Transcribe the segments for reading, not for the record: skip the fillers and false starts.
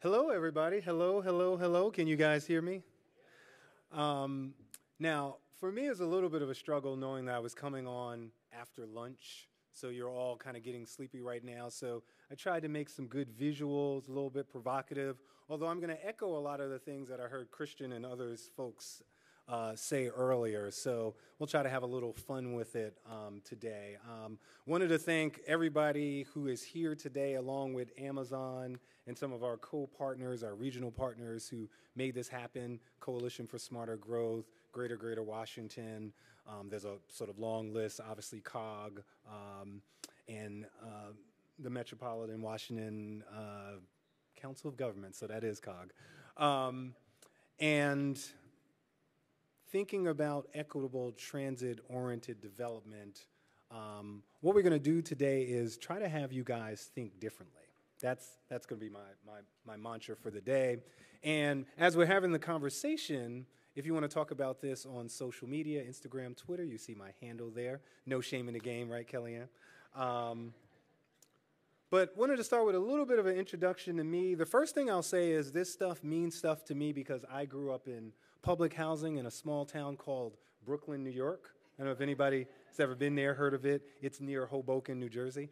Hello, everybody. Hello, hello, hello. Can you guys hear me? Now, for me, it's a little bit of a struggle knowing that I was coming on after lunch, so you're all kind of getting sleepy right now. So I tried to make some good visuals, a little bit provocative, although I'm going to echo a lot of the things that I heard Christian and others folks say earlier. So we'll try to have a little fun with it today. Wanted to thank everybody who is here today, along with Amazon and some of our co-partners, our regional partners who made this happen, Coalition for Smarter Growth, Greater Washington. There's a sort of long list, obviously COG, and the Metropolitan Washington Council of Governments, so that is COG. And thinking about equitable transit-oriented development, what we're going to do today is try to have you guys think differently. That's going to be my mantra for the day. And as we're having the conversation, if you want to talk about this on social media, Instagram, Twitter, you see my handle there. No shame in the game, right, Kellyanne? But wanted to start with a little bit of an introduction to me. The first thing I'll say is this stuff means stuff to me because I grew up in public housing in a small town called Brooklyn, New York. I don't know if anybody has ever been there, heard of it. It's near Hoboken, New Jersey.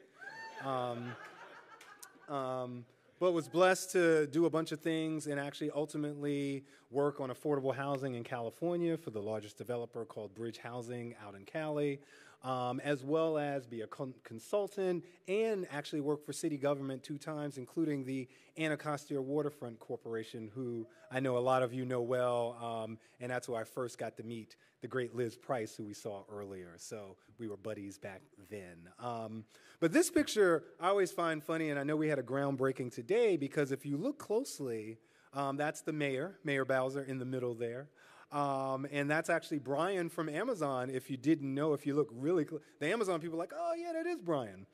But was blessed to do a bunch of things and actually ultimately work on affordable housing in California for the largest developer called Bridge Housing out in Cali, as well as be a consultant and actually work for city government 2 times, including the Anacostia Waterfront Corporation, who I know a lot of you know well, and that's where I first got to meet the great Liz Price, who we saw earlier. So we were buddies back then. But this picture I always find funny, and I know we had a groundbreaking today because if you look closely, that's the mayor, Mayor Bowser, in the middle there. And that's actually Brian from Amazon. If you didn't know, if you look really close, the Amazon people are like, oh, yeah, that is Brian,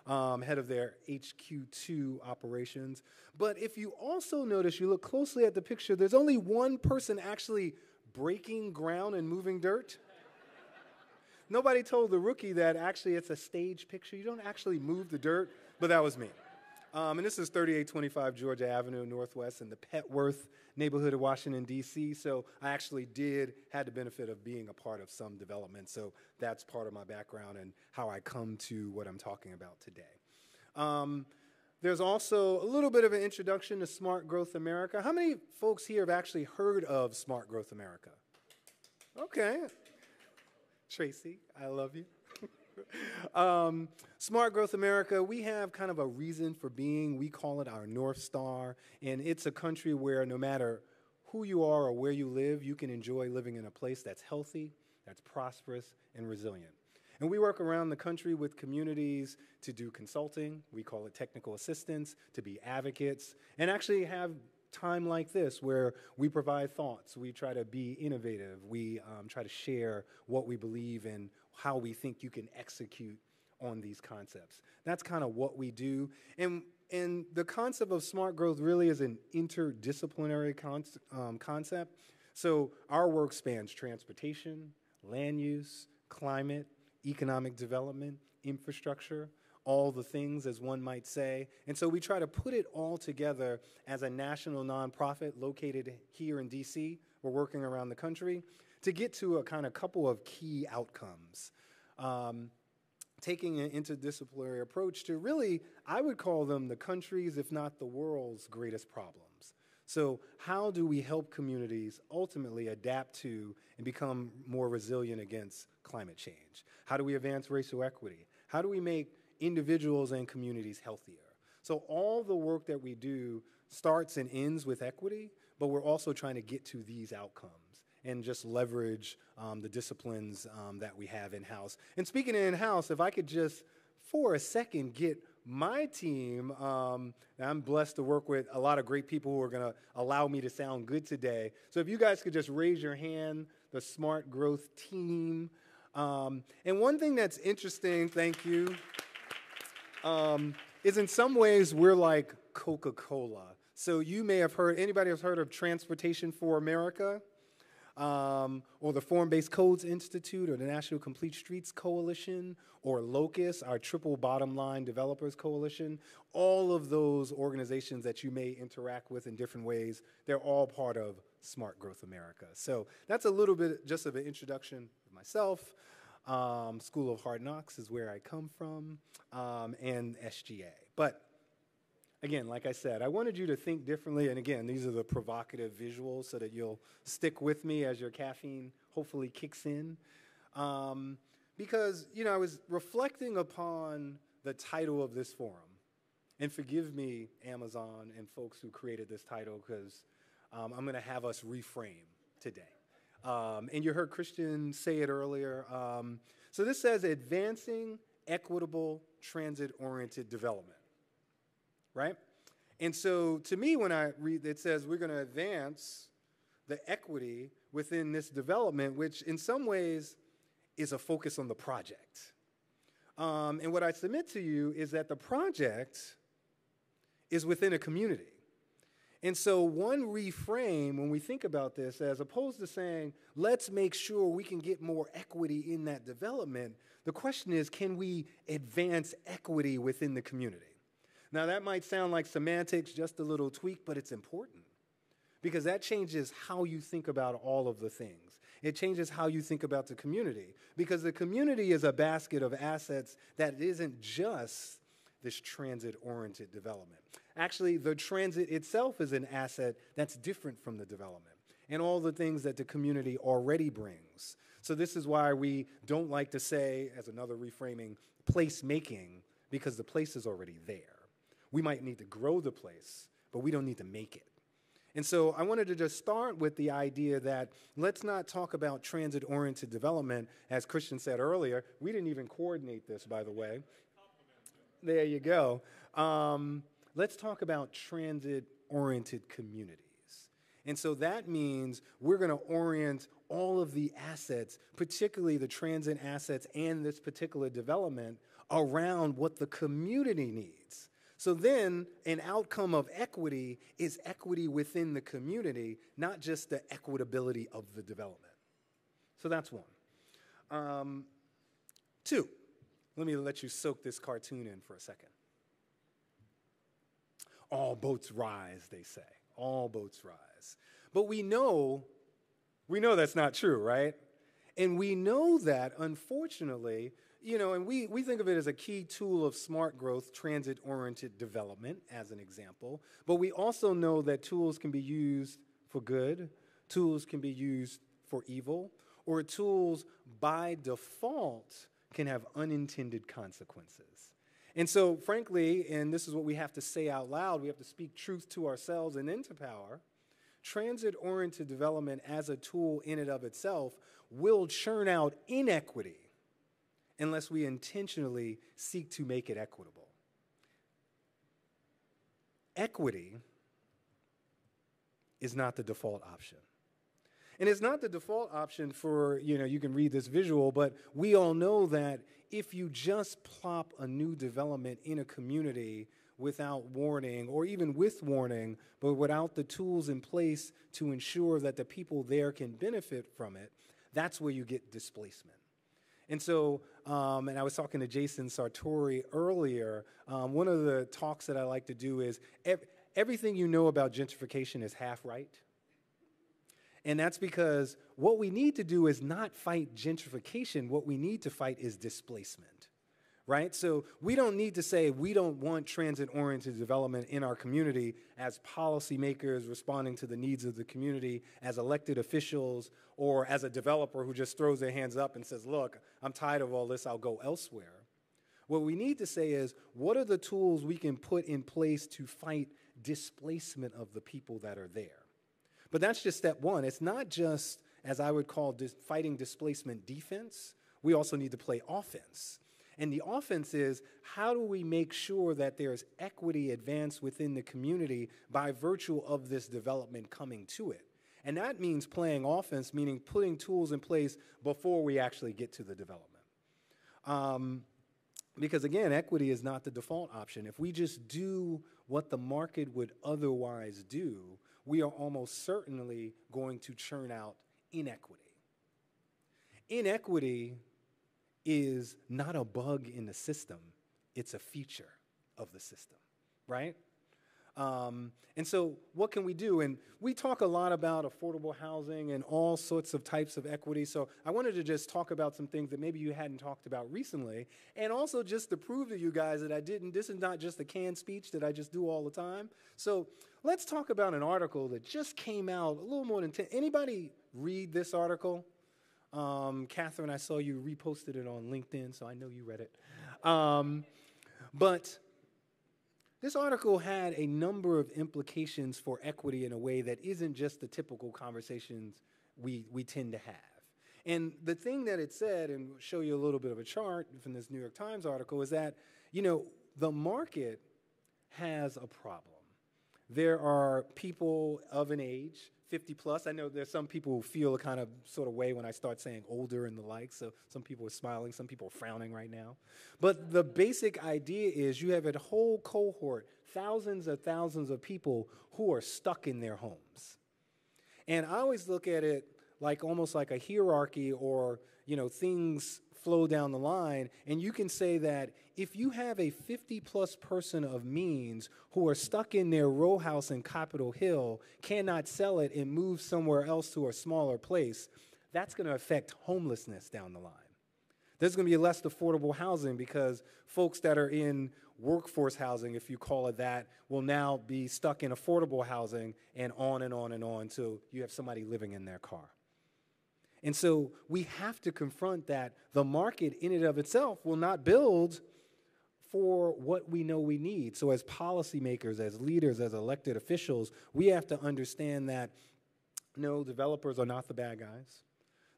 head of their HQ2 operations. But if you also notice, you look closely at the picture, there's only one person actually breaking ground and moving dirt. Nobody told the rookie that actually it's a stage picture. You don't actually move the dirt, but that was me. And this is 3825 Georgia Avenue Northwest in the Petworth neighborhood of Washington, D.C. So I actually had the benefit of being a part of some development. So that's part of my background and how I come to what I'm talking about today. There's also a little bit of an introduction to Smart Growth America. How many folks here have actually heard of Smart Growth America? Okay. Tracy, I love you. Smart Growth America, we have kind of a reason for being. We call it our North Star, and it's a country where no matter who you are or where you live, you can enjoy living in a place that's healthy, that's prosperous, and resilient. And we work around the country with communities to do consulting. We call it technical assistance, to be advocates, and actually have time like this where we provide thoughts. We try to be innovative. We try to share what we believe and how we think you can execute on these concepts. That's kind of what we do. And the concept of smart growth really is an interdisciplinary concept. So our work spans transportation, land use, climate, economic development, infrastructure, all the things, as one might say. And so we try to put it all together as a national nonprofit located here in D.C. We're working around the country to get to a kind of couple of key outcomes. Taking an interdisciplinary approach to really, I would call them the country's, if not the world's, greatest problems. So how do we help communities ultimately adapt to and become more resilient against climate change? How do we advance racial equity? How do we make individuals and communities healthier? So all the work that we do starts and ends with equity, but we're also trying to get to these outcomes and just leverage the disciplines that we have in-house. And speaking of in-house, if I could just, for a second, get my team, I'm blessed to work with a lot of great people who are going to allow me to sound good today. So if you guys could just raise your hand, the Smart Growth team. And one thing that's interesting, thank you, is in some ways we're like Coca-Cola. So you may have heard, anybody has heard of Transportation for America? or the Form-Based Codes Institute, or the National Complete Streets Coalition, or Locus, our Triple Bottom Line Developers Coalition. All of those organizations that you may interact with in different ways, they're all part of Smart Growth America. So that's a little bit just of an introduction of myself. School of Hard Knocks is where I come from, and SGA. But again, like I said, I wanted you to think differently, and again, these are the provocative visuals so that you'll stick with me as your caffeine hopefully kicks in. Because, I was reflecting upon the title of this forum, and forgive me, Amazon and folks who created this title, because I'm going to have us reframe today. And you heard Christian say it earlier. So this says Advancing Equitable Transit-Oriented Development, right? And so to me, when I read, it says we're going to advance the equity within this development, which in some ways is a focus on the project. And what I submit to you is that the project is within a community. And so one reframe when we think about this, as opposed to saying, let's make sure we can get more equity in that development, the question is, can we advance equity within the community? Now, that might sound like semantics, just a little tweak, but it's important because that changes how you think about all of the things. It changes how you think about the community because the community is a basket of assets that isn't just this transit-oriented development. Actually, the transit itself is an asset that's different from the development and all the things that the community already brings. So this is why we don't like to say, as another reframing, place-making, because the place is already there. We might need to grow the place, but we don't need to make it. And so I wanted to just start with the idea that let's not talk about transit-oriented development. As Christian said earlier, we didn't even coordinate this, by the way. There you go. Let's talk about transit-oriented communities. And so that means we're going to orient all of the assets, particularly the transit assets and this particular development, around what the community needs. So then an outcome of equity is equity within the community, not just the equitability of the development. So that's one. Two, let me let you soak this cartoon in for a second. All boats rise, they say. All boats rise. But we know that's not true, right? And we know that, unfortunately, and we think of it as a key tool of smart growth, transit-oriented development, as an example. But we also know that tools can be used for good, tools can be used for evil, or tools by default can have unintended consequences. And so, frankly, and this is what we have to say out loud, we have to speak truth to ourselves and into power, transit-oriented development as a tool in and of itself will churn out inequity unless we intentionally seek to make it equitable. Equity is not the default option. And it's not the default option for, you can read this visual, but we all know that if you just plop a new development in a community without warning, or even with warning, but without the tools in place to ensure that the people there can benefit from it, that's where you get displacement. And so, and I was talking to Jason Sartori earlier, one of the talks that I like to do is everything you know about gentrification is half right. And that's because what we need to do is not fight gentrification. What we need to fight is displacement, right? So we don't need to say we don't want transit-oriented development in our community as policymakers responding to the needs of the community, as elected officials, or as a developer who just throws their hands up and says, look, I'm tired of all this, I'll go elsewhere. What we need to say is, what are the tools we can put in place to fight displacement of the people that are there? But that's just step one. It's not just, as I would call, fighting displacement defense. We also need to play offense. And the offense is, how do we make sure that there's equity advanced within the community by virtue of this development coming to it? And that means playing offense, meaning putting tools in place before we actually get to the development. Because again, equity is not the default option. If we just do what the market would otherwise do, we are almost certainly going to churn out inequity. Inequity is not a bug in the system, it's a feature of the system, right? And so what can we do? And we talk a lot about affordable housing and all sorts of types of equity. So I wanted to just talk about some things that maybe you hadn't talked about recently. And also just to prove to you guys that this is not just a canned speech that I just do all the time. So let's talk about an article that just came out a little more than 10. Anybody read this article? Catherine, I saw you reposted it on LinkedIn, so I know you read it. But this article had a number of implications for equity in a way that isn't just the typical conversations we tend to have. And the thing that it said, and we'll show you a little bit of a chart from this New York Times article, is that, the market has a problem. There are people of an age, 50 plus. I know there's some people who feel a kind of sort of way when I start saying older and the like, so some people are smiling, some people are frowning right now. But the basic idea is you have a whole cohort, thousands of people who are stuck in their homes. And I always look at it like almost like a hierarchy or, things flow down the line. And you can say that if you have a 50-plus person of means who are stuck in their row house in Capitol Hill, cannot sell it and move somewhere else to a smaller place, that's going to affect homelessness down the line. There's going to be less affordable housing because folks that are in workforce housing, if you call it that, will now be stuck in affordable housing and on and on and on until you have somebody living in their car. And so we have to confront that the market in and of itself will not build for what we know we need. So as policymakers, as leaders, as elected officials, we have to understand that, no, developers are not the bad guys.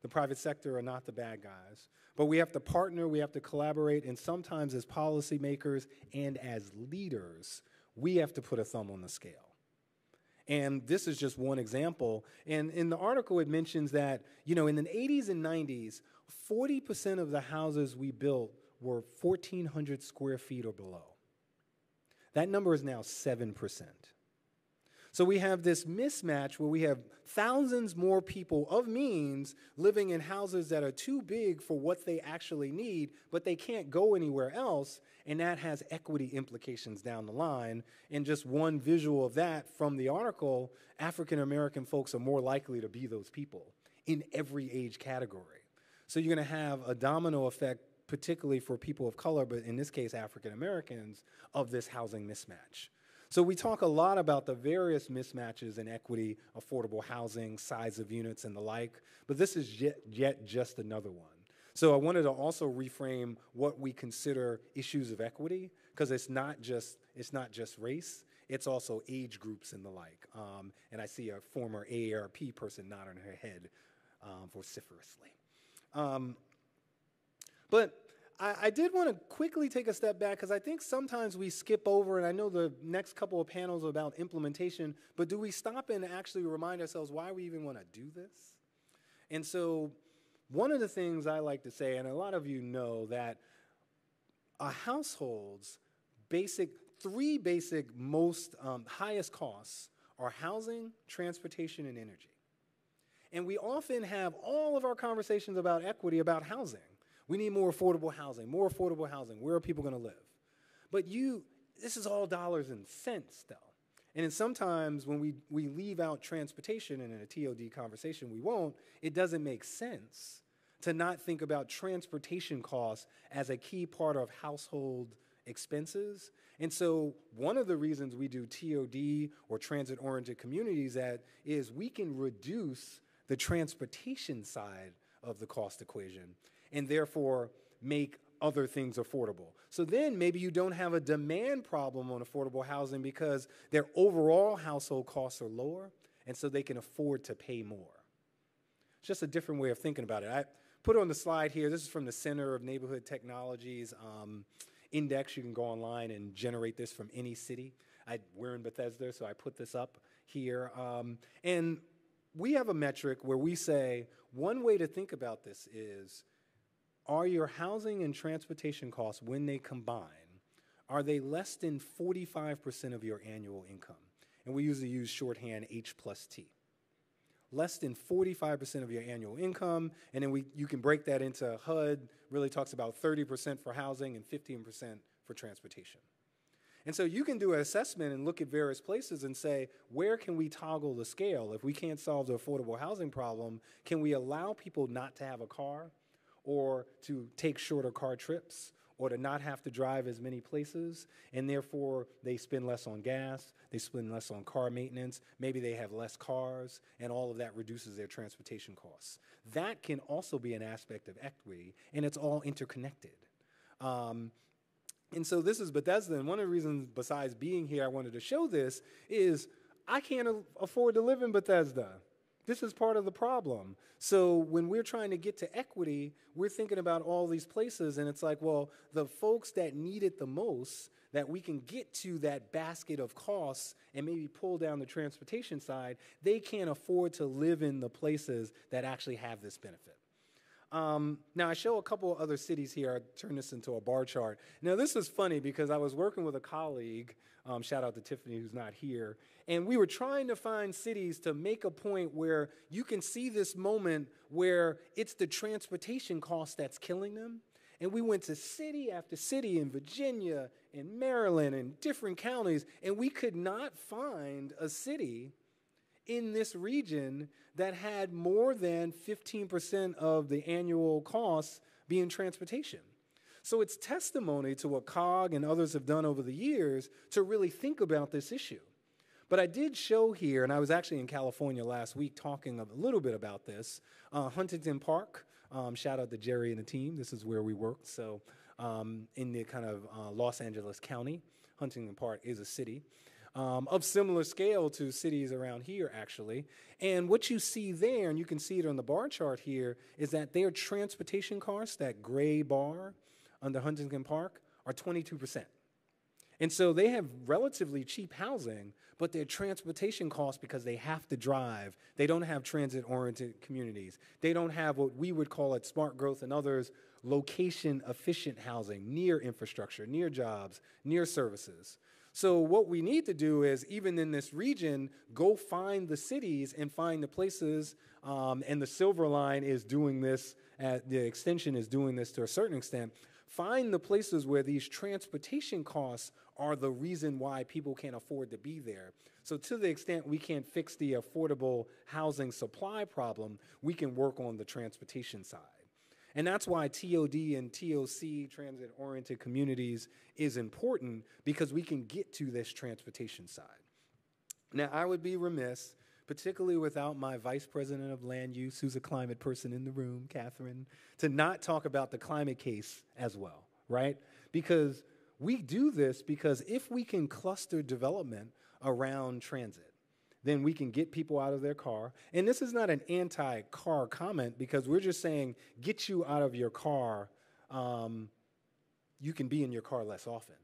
The private sector are not the bad guys. But we have to partner, we have to collaborate, and sometimes as policymakers and as leaders, we have to put a thumb on the scale. And this is just one example. And in the article, it mentions that, in the 80s and 90s, 40% of the houses we built were 1,400 square feet or below. That number is now 7%. So we have this mismatch where we have thousands more people of means living in houses that are too big for what they actually need, but they can't go anywhere else, and that has equity implications down the line. And just one visual of that from the article, African American folks are more likely to be those people in every age category. So you're going to have a domino effect, particularly for people of color, but in this case, African Americans, of this housing mismatch. So we talk a lot about the various mismatches in equity, affordable housing, size of units, and the like, but this is yet just another one. So I wanted to also reframe what we consider issues of equity, because it's not just race, it's also age groups and the like. And I see a former AARP person nodding her head vociferously. But I did want to quickly take a step back because I think sometimes we skip over, and I know the next couple of panels are about implementation, but do we stop and actually remind ourselves why we even want to do this? And so one of the things I like to say, and a lot of you know, that a household's three basic most highest costs are housing, transportation, and energy. And we often have all of our conversations about equity about housing. We need more affordable housing, Where are people going to live? But this is all dollars and cents, though. And then sometimes when we leave out transportation, and in a TOD conversation we won't, it doesn't make sense to not think about transportation costs as a key part of household expenses. And so one of the reasons we do TOD or transit-oriented communities is we can reduce the transportation side of the cost equation and therefore make other things affordable. So then maybe you don't have a demand problem on affordable housing because their overall household costs are lower, and so they can afford to pay more. It's just a different way of thinking about it. I put on the slide here, this is from the Center of Neighborhood Technologies index. You can go online and generate this from any city. We're in Bethesda, so I put this up here. And we have a metric where we say one way to think about this is, are your housing and transportation costs, when they combine, are they less than 45% of your annual income? And we usually use shorthand H plus T. less than 45% of your annual income. And then you can break that into HUD, really talks about 30% for housing and 15% for transportation. And so you can do an assessment and look at various places and say, where can we toggle the scale? If we can't solve the affordable housing problem, can we allow people not to have a car or to take shorter car trips or to not have to drive as many places, and therefore they spend less on gas, they spend less on car maintenance, maybe they have less cars, and all of that reduces their transportation costs. That can also be an aspect of equity, and it's all interconnected. And so this is Bethesda, and one of the reasons besides being here I wanted to show this is I can't afford to live in Bethesda. This is part of the problem. So when we're trying to get to equity, we're thinking about all these places, and it's like, well, the folks that need it the most, that we can get to that basket of costs and maybe pull down the transportation side, they can't afford to live in the places that actually have this benefit. Now, I show a couple of other cities here. I turn this into a bar chart. Now, this is funny because I was working with a colleague, shout out to Tiffany who's not here, and we were trying to find cities to make a point where you can see this moment where it's the transportation cost that's killing them. And we went to city after city in Virginia, in Maryland, and different counties, and we could not find a city in this region that had more than 15% of the annual costs being transportation. So it's testimony to what COG and others have done over the years to really think about this issue. But I did show here, and I was actually in California last week talking a little bit about this, Huntington Park. Shout out to Jerry and the team. This is where we work. So in the kind of Los Angeles County, Huntington Park is a city. Of similar scale to cities around here, actually. And what you see there, and you can see it on the bar chart here, is that their transportation costs, that gray bar under Huntington Park, are 22%. And so they have relatively cheap housing, but their transportation costs, because they have to drive, they don't have transit-oriented communities. They don't have what we would call at Smart Growth and others, location-efficient housing, near infrastructure, near jobs, near services. So what we need to do is, even in this region, go find the cities and find the places, and the Silver Line is doing this, the extension is doing this to a certain extent, find the places where these transportation costs are the reason why people can't afford to be there. So to the extent we can't fix the affordable housing supply problem, we can work on the transportation side. And that's why TOD and TOC, transit-oriented communities, is important, because we can get to this transportation side. Now, I would be remiss, particularly without my vice president of land use, who's a climate person in the room, Catherine, to not talk about the climate case as well, right? Because we do this because if we can cluster development around transit, then we can get people out of their car. And this is not an anti-car comment, because we're just saying, get you out of your car, you can be in your car less often,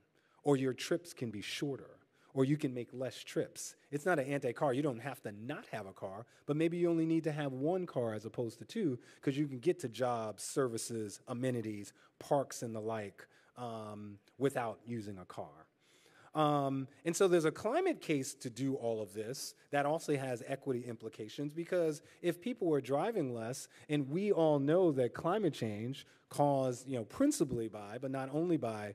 or your trips can be shorter, or you can make less trips. It's not an anti-car. You don't have to not have a car, but maybe you only need to have one car as opposed to two, because you can get to jobs, services, amenities, parks, and the like without using a car. And so there's a climate case to do all of this that also has equity implications, because if people were driving less, and we all know that climate change caused, principally by, but not only by,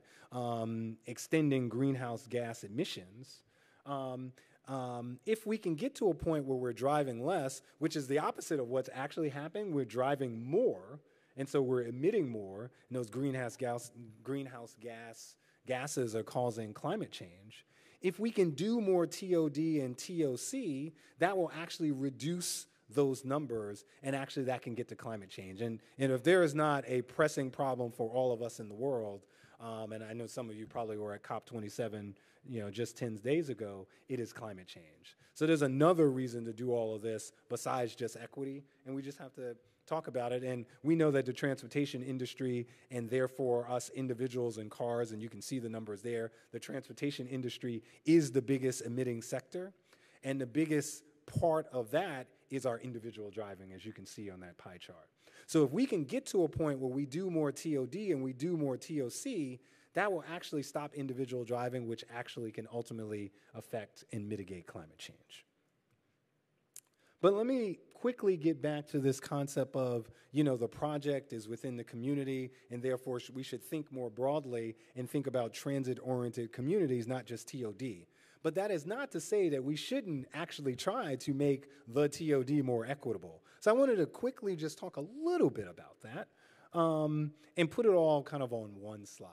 extending greenhouse gas emissions, if we can get to a point where we're driving less, which is the opposite of what's actually happening, we're driving more, and so we're emitting more, and those greenhouse gases are causing climate change. If we can do more TOD and TOC, that will actually reduce those numbers, and actually that can get to climate change. And if there is not a pressing problem for all of us in the world, and I know some of you probably were at COP27, just 10 days ago, it is climate change. So there's another reason to do all of this besides just equity, and we just have to talk about it. And we know that the transportation industry, and therefore us individuals and cars, and you can see the numbers there, the transportation industry is the biggest emitting sector, and the biggest part of that is our individual driving, as you can see on that pie chart. So if we can get to a point where we do more TOD and we do more TOC, that will actually stop individual driving, which actually can ultimately affect and mitigate climate change. But let me quickly get back to this concept of, the project is within the community, and therefore we should think more broadly and think about transit-oriented communities, not just TOD. But that is not to say that we shouldn't actually try to make the TOD more equitable. So I wanted to quickly just talk a little bit about that and put it all kind of on one slide.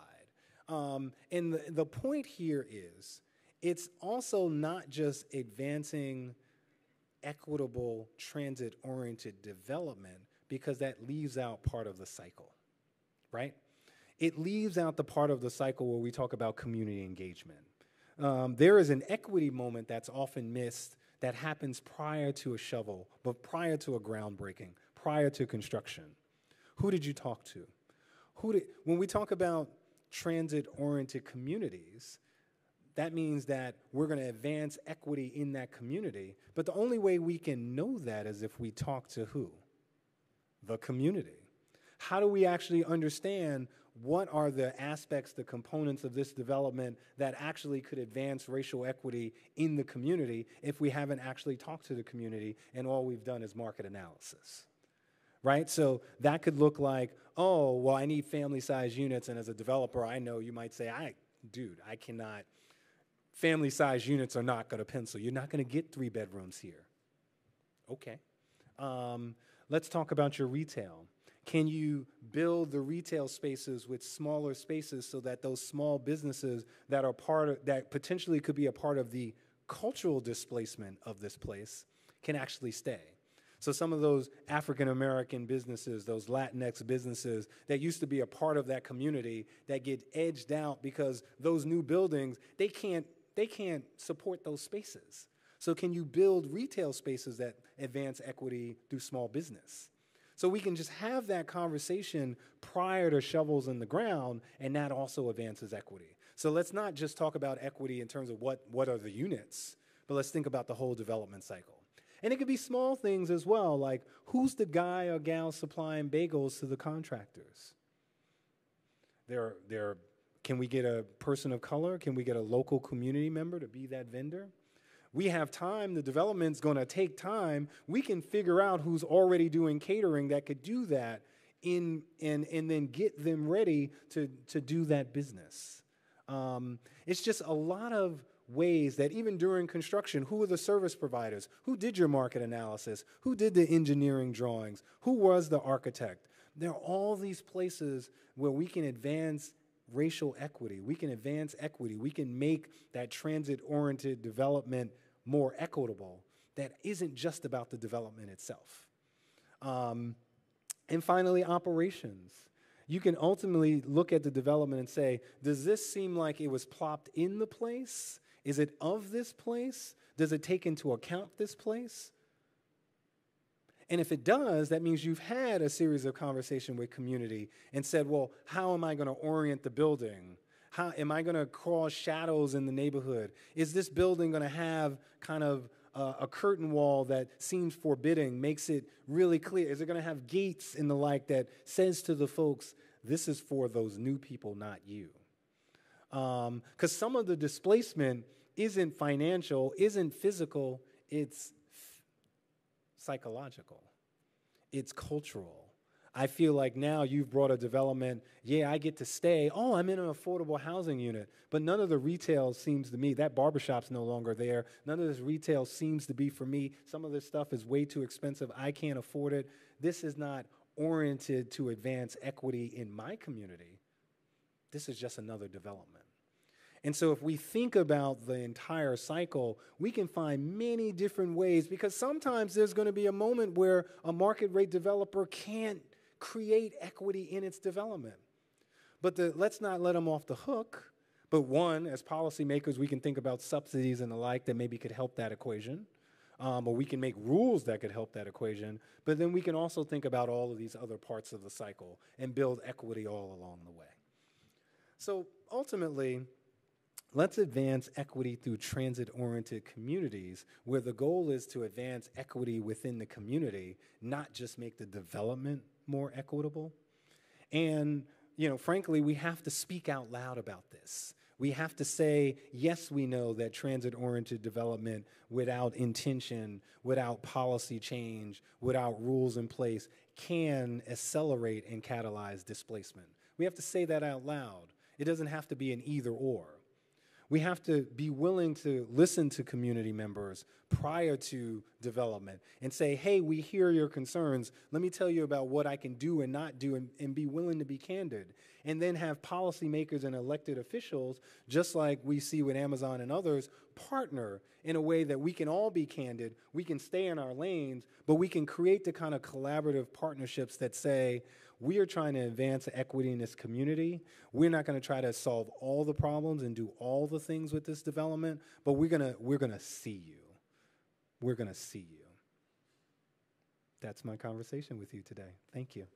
And the point here is, it's also not just advancing equitable transit-oriented development, because that leaves out part of the cycle, right? It leaves out the part of the cycle where we talk about community engagement. There is an equity moment that's often missed that happens prior to a shovel, but prior to a groundbreaking, prior to construction. Who did you talk to? When we talk about transit-oriented communities, that means that we're going to advance equity in that community. But the only way we can know that is if we talk to who? The community. How do we actually understand what are the aspects, the components of this development that actually could advance racial equity in the community if we haven't actually talked to the community and all we've done is market analysis? Right? So that could look like, oh, well, I need family-sized units, and as a developer, I know you might say, I cannot. Family-sized units are not going to pencil. You're not going to get 3 bedrooms here. Okay. Let's talk about your retail. Can you build the retail spaces with smaller spaces so that those small businesses that are that potentially could be a part of the cultural displacement of this place can actually stay? So some of those African-American businesses, those Latinx businesses that used to be a part of that community that get edged out because those new buildings, they can't support those spaces. So can you build retail spaces that advance equity through small business? So we can just have that conversation prior to shovels in the ground, and that also advances equity. So let's not just talk about equity in terms of what are the units, but let's think about the whole development cycle. And it could be small things as well, like who's the guy or gal supplying bagels to the contractors? Can we get a person of color? Can we get a local community member to be that vendor? We have time. The development's going to take time. We can figure out who's already doing catering that could do that and then get them ready to do that business. It's just a lot of ways that even during construction, who are the service providers? Who did your market analysis? Who did the engineering drawings? Who was the architect? There are all these places where we can advance racial equity. We can advance equity. We can make that transit-oriented development more equitable. That isn't just about the development itself. And finally, operations. You can ultimately look at the development and say, does this seem like it was plopped in the place? Is it of this place? Does it take into account this place? And if it does, that means you've had a series of conversation with community and said, well, how am I going to orient the building? How am I going to cause shadows in the neighborhood? Is this building going to have kind of a curtain wall that seems forbidding, makes it really clear? Is it going to have gates and the like that says to the folks, this is for those new people, not you? Because some of the displacement isn't financial, isn't physical, it's psychological. It's cultural. I feel like now you've brought a development, yeah, I get to stay. Oh, I'm in an affordable housing unit. But none of the retail seems to me, that barbershop's no longer there. None of this retail seems to be for me. Some of this stuff is way too expensive. I can't afford it. This is not oriented to advance equity in my community. This is just another development. And so if we think about the entire cycle, we can find many different ways, because sometimes there's going to be a moment where a market rate developer can't create equity in its development. But let's not let them off the hook. But one, as policymakers, we can think about subsidies and the like that maybe could help that equation. Or we can make rules that could help that equation. But then we can also think about all of these other parts of the cycle and build equity all along the way. So ultimately, let's advance equity through transit-oriented communities where the goal is to advance equity within the community, not just make the development more equitable. And, frankly, we have to speak out loud about this. We have to say, yes, we know that transit-oriented development without intention, without policy change, without rules in place, can accelerate and catalyze displacement. We have to say that out loud. It doesn't have to be an either or. We have to be willing to listen to community members prior to development and say, hey, we hear your concerns. Let me tell you about what I can do and not do, and be willing to be candid. And then have policymakers and elected officials, just like we see with Amazon and others, partner in a way that we can all be candid, we can stay in our lanes, but we can create the kind of collaborative partnerships that say, we are trying to advance equity in this community. We're not going to try to solve all the problems and do all the things with this development, but we're gonna see you. We're gonna see you. That's my conversation with you today. Thank you.